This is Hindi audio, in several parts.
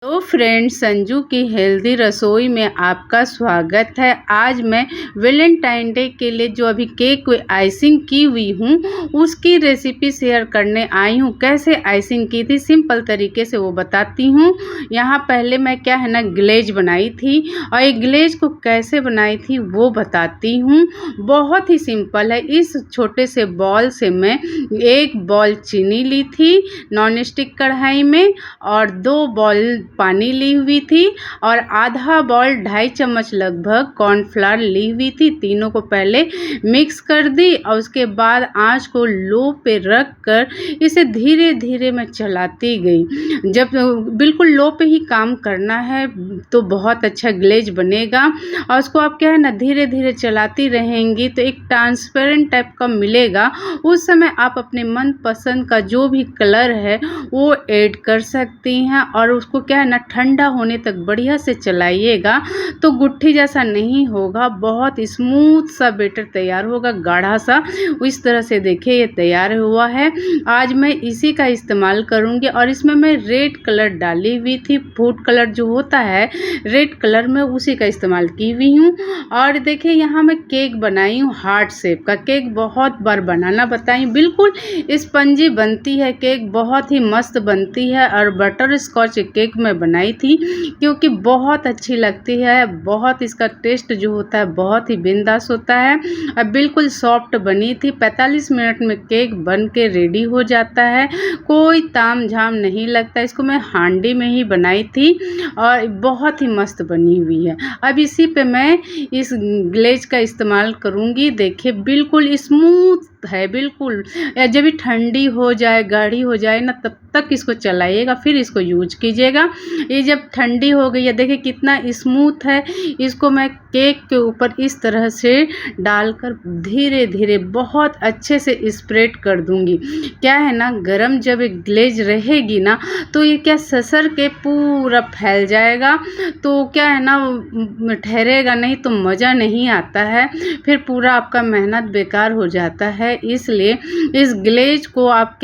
तो फ्रेंड्स, संजू की हेल्दी रसोई में आपका स्वागत है। आज मैं वैलेंटाइन डे के लिए जो अभी केक आइसिंग की हुई हूँ उसकी रेसिपी शेयर करने आई हूँ। कैसे आइसिंग की थी सिंपल तरीके से वो बताती हूँ। यहाँ पहले मैं ग्लेज बनाई थी और ये ग्लेज को कैसे बनाई थी वो बताती हूँ। बहुत ही सिंपल है। इस छोटे से बॉल से मैं 1 बॉल चीनी ली थी नॉन स्टिक कढ़ाई में और 2 बॉल पानी ली हुई थी और आधा बॉल 2.5 चम्मच लगभग कॉर्नफ्लावर ली हुई थी। तीनों को पहले मिक्स कर दी और उसके बाद आंच को लो पे रख कर इसे धीरे धीरे मैं चलाती गई। जब बिल्कुल लो पे ही काम करना है तो बहुत अच्छा ग्लेज बनेगा। और उसको आप धीरे धीरे चलाती रहेंगी तो एक ट्रांसपेरेंट टाइप का मिलेगा। उस समय आप अपने मन पसंद का जो भी कलर है वो ऐड कर सकती हैं और उसको ठंडा होने तक बढ़िया से चलाइएगा तो गुट्ठी जैसा नहीं होगा, बहुत स्मूथ सा बैटर तैयार होगा, गाढ़ा सा। इस तरह से देखिए ये तैयार हुआ है। आज मैं इसी का इस्तेमाल करूंगी और इसमें मैं रेड कलर डाली हुई थी। फूड कलर जो होता है रेड कलर में उसी का इस्तेमाल की हुई हूँ। और देखिए यहाँ मैं केक बनाई हूँ हार्ट शेप का। केक बहुत बार बनाना बताई, बिल्कुल स्पंजी बनती है केक, बहुत ही मस्त बनती है। और बटर स्कॉच केक में बनाई थी क्योंकि बहुत अच्छी लगती है। बहुत इसका टेस्ट जो होता है बहुत ही बिंदास होता है और बिल्कुल सॉफ्ट बनी थी। 45 मिनट में केक बन के रेडी हो जाता है, कोई ताम झाम नहीं लगता। इसको मैं हांडी में ही बनाई थी और बहुत ही मस्त बनी हुई है। अब इसी पे मैं इस ग्लेज का इस्तेमाल करूँगी। देखिए बिल्कुल स्मूथ है, बिल्कुल। जब ये ठंडी हो जाए गाढ़ी हो जाए ना तब तक इसको चलाइएगा, फिर इसको यूज कीजिएगा। ये जब ठंडी हो गई है देखिए कितना स्मूथ है। इसको मैं केक के ऊपर इस तरह से डालकर धीरे धीरे बहुत अच्छे से स्प्रेड कर दूंगी। क्या है ना, गरम जब एक ग्लेज रहेगी ना तो ये ससर के पूरा फैल जाएगा, तो क्या है ना ठहरेगा नहीं तो मज़ा नहीं आता है, फिर पूरा आपका मेहनत बेकार हो जाता है। इसलिए इस ग्लेज को आप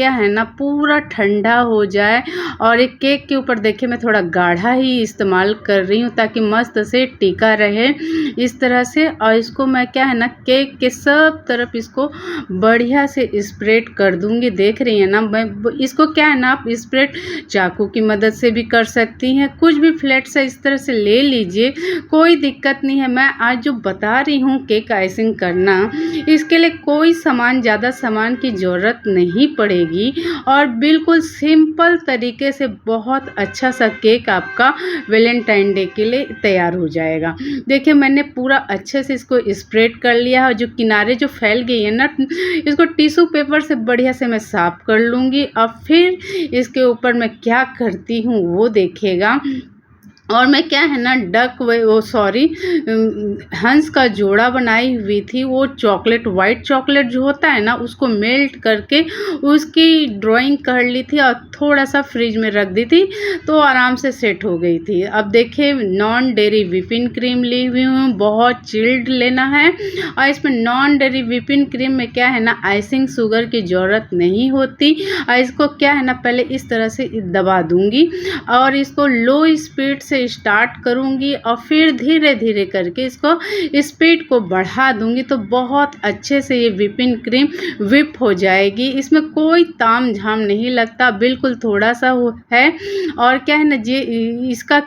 पूरा ठंडा हो जाए। और एक केक के ऊपर देखिए मैं थोड़ा गाढ़ा ही इस्तेमाल कर रही हूँ ताकि मस्त से टिका रहे इस तरह से। और इसको मैं केक के सब तरफ इसको बढ़िया से स्प्रेड कर दूंगी। देख रही हैं ना, मैं इसको आप स्प्रेड चाकू की मदद से भी कर सकती हैं। कुछ भी फ्लैट से इस तरह से ले लीजिए, कोई दिक्कत नहीं है। मैं आज जो बता रही हूँ केक आइसिंग करना, इसके लिए कोई ज़्यादा सामान की ज़रूरत नहीं पड़ेगी और बिल्कुल सिंपल तरीके से बहुत अच्छा सा केक आपका वैलेंटाइन डे के लिए तैयार हो जाएगा। देखिए मैंने पूरा अच्छे से इसको स्प्रेड कर लिया है। जो किनारे जो फैल गई है ना, इसको टिश्यू पेपर से बढ़िया से मैं साफ कर लूँगी। अब फिर इसके ऊपर मैं क्या करती हूँ वो देखिएगा। और मैं हंस का जोड़ा बनाई हुई थी। वो चॉकलेट, वाइट चॉकलेट जो होता है ना, उसको मेल्ट करके उसकी ड्राइंग कर ली थी और थोड़ा सा फ्रिज में रख दी थी तो आराम से सेट हो गई थी। अब देखिए नॉन डेयरी व्हिपिंग क्रीम ली हुई हूँ, बहुत चिल्ड लेना है। और इसमें नॉन डेयरी व्हिपिंग क्रीम में आइसिंग शुगर की ज़रूरत नहीं होती। और इसको पहले इस तरह से दबा दूंगी और इसको लो स्पीड से स्टार्ट करूंगी और फिर धीरे धीरे करके इसको स्पीड को बढ़ा दूंगी तो बहुत अच्छे से ये व्हिपिंग क्रीम व्हिप हो जाएगी। इसमें कोई ताम झाम नहीं लगता, बिल्कुल थोड़ा सा है। और इसका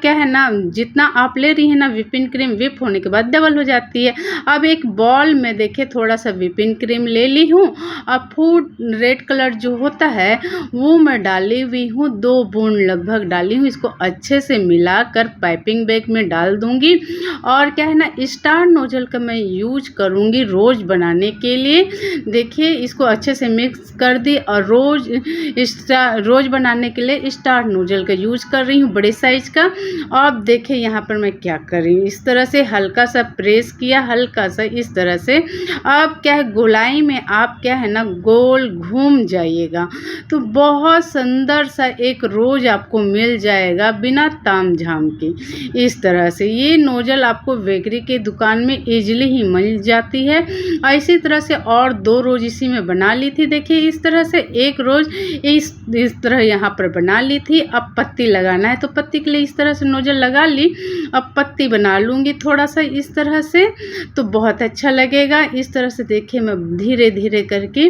जितना आप ले रही है ना व्हिपिंग क्रीम, व्हिप होने के बाद डबल हो जाती है। अब एक बॉल में देखिए थोड़ा सा व्हिपिंग क्रीम ले ली हूँ। अब फूड रेड कलर जो होता है वो मैं डाली हुई हूँ, 2 बूंद लगभग डाली हूँ। इसको अच्छे से मिलाकर पाइपिंग बैग में डाल दूंगी। और स्टार नोजल का मैं यूज करूंगी रोज बनाने के लिए। देखिए इसको अच्छे से मिक्स कर दी और रोज बनाने के लिए स्टार नोजल का यूज कर रही हूँ, बड़े साइज का। अब देखिए यहाँ पर मैं क्या कर रही हूँ, इस तरह से हल्का सा प्रेस किया, हल्का सा इस तरह से। अब गोलाई में आप गोल घूम जाइएगा तो बहुत सुंदर सा एक रोज आपको मिल जाएगा बिना ताम झाम काम की। इस तरह से ये नोज़ल आपको बेकरी के दुकान में ईज़िली ही मिल जाती है। और इसी तरह से और 2 रोज़ इसी में बना ली थी। देखिए इस तरह से एक रोज़ इस तरह यहाँ पर बना ली थी। अब पत्ती लगाना है तो पत्ती के लिए इस तरह से नोज़ल लगा ली। अब पत्ती बना लूँगी थोड़ा सा इस तरह से, तो बहुत अच्छा लगेगा। इस तरह से देखिए मैं धीरे धीरे करके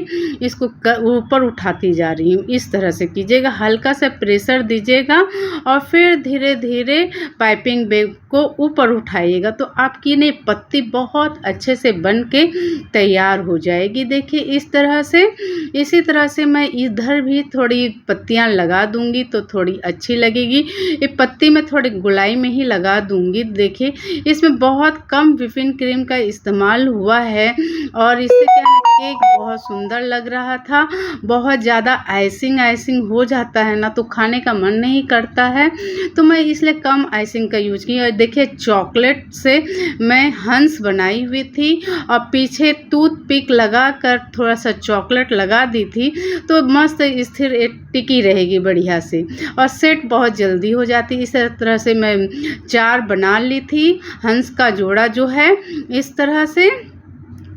इसको ऊपर उठाती जा रही हूँ। इस तरह से कीजिएगा, हल्का सा प्रेशर दीजिएगा और फिर धीरे धीरे पाइपिंग बैग को ऊपर उठाइएगा तो आपकी ये पत्ती बहुत अच्छे से बन के तैयार हो जाएगी। देखिए इस तरह से, इसी तरह से मैं इधर भी थोड़ी पत्तियां लगा दूंगी तो थोड़ी अच्छी लगेगी। ये पत्ती मैं थोड़ी गुलाई में ही लगा दूंगी। देखिए इसमें बहुत कम व्हिपिंग क्रीम का इस्तेमाल हुआ है और इससे क्या है, केक बहुत सुंदर लग रहा था। बहुत ज़्यादा आइसिंग हो जाता है ना तो खाने का मन नहीं करता है, तो मैं इसलिए कम आइसिंग का यूज की। और देखिए चॉकलेट से मैं हंस बनाई हुई थी और पीछे टूथपिक लगा कर थोड़ा सा चॉकलेट लगा दी थी तो मस्त स्थिर टिकी रहेगी बढ़िया से और सेट बहुत जल्दी हो जाती। इस तरह से मैं 4 बना ली थी हंस का जोड़ा जो है इस तरह से।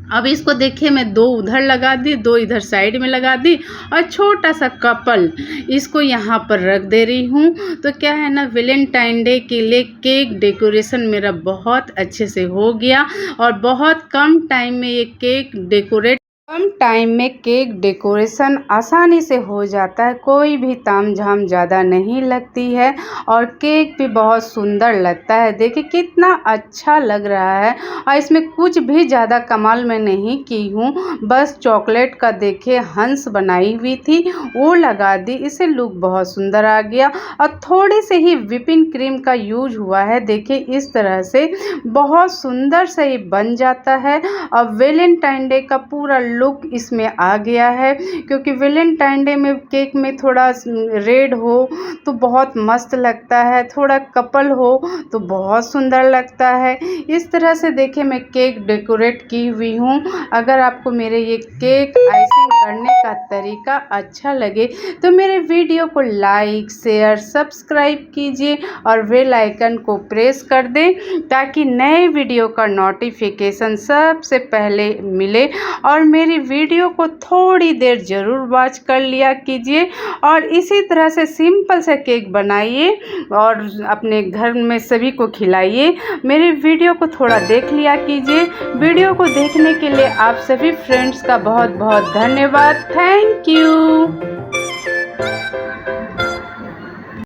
अब इसको देखिए मैं 2 उधर लगा दी, 2 इधर साइड में लगा दी और छोटा सा कपल इसको यहाँ पर रख दे रही हूँ। तो क्या है ना, वैलेंटाइन डे के लिए केक डेकोरेशन मेरा बहुत अच्छे से हो गया और बहुत कम टाइम में ये केक डेकोरेशन आसानी से हो जाता है। कोई भी तामझाम ज़्यादा नहीं लगती है और केक भी बहुत सुंदर लगता है। देखिए कितना अच्छा लग रहा है और इसमें कुछ भी ज़्यादा कमाल मैं नहीं की हूँ, बस चॉकलेट का देखिए हंस बनाई हुई थी वो लगा दी, इससे लुक बहुत सुंदर आ गया और थोड़ी सी ही व्हिपिंग क्रीम का यूज हुआ है। देखिए इस तरह से बहुत सुंदर से ये बन जाता है और वैलेंटाइन डे का पूरा लुक इसमें आ गया है, क्योंकि वैलेंटाइन डे में केक में थोड़ा रेड हो तो बहुत मस्त लगता है, थोड़ा कपल हो तो बहुत सुंदर लगता है। इस तरह से देखिए मैं केक डेकोरेट की हुई हूँ। अगर आपको मेरे ये केक आइसिंग करने का तरीका अच्छा लगे तो मेरे वीडियो को लाइक शेयर सब्सक्राइब कीजिए और बेल आइकन को प्रेस कर दें ताकि नए वीडियो का नोटिफिकेशन सबसे पहले मिले। और मेरी वीडियो को थोड़ी देर ज़रूर वॉच कर लिया कीजिए और इसी तरह से सिंपल से केक बनाइए और अपने घर में सभी को खिलाइए। मेरे वीडियो को थोड़ा देख लिया कीजिए। वीडियो को देखने के लिए आप सभी फ्रेंड्स का बहुत बहुत धन्यवाद। Thank you.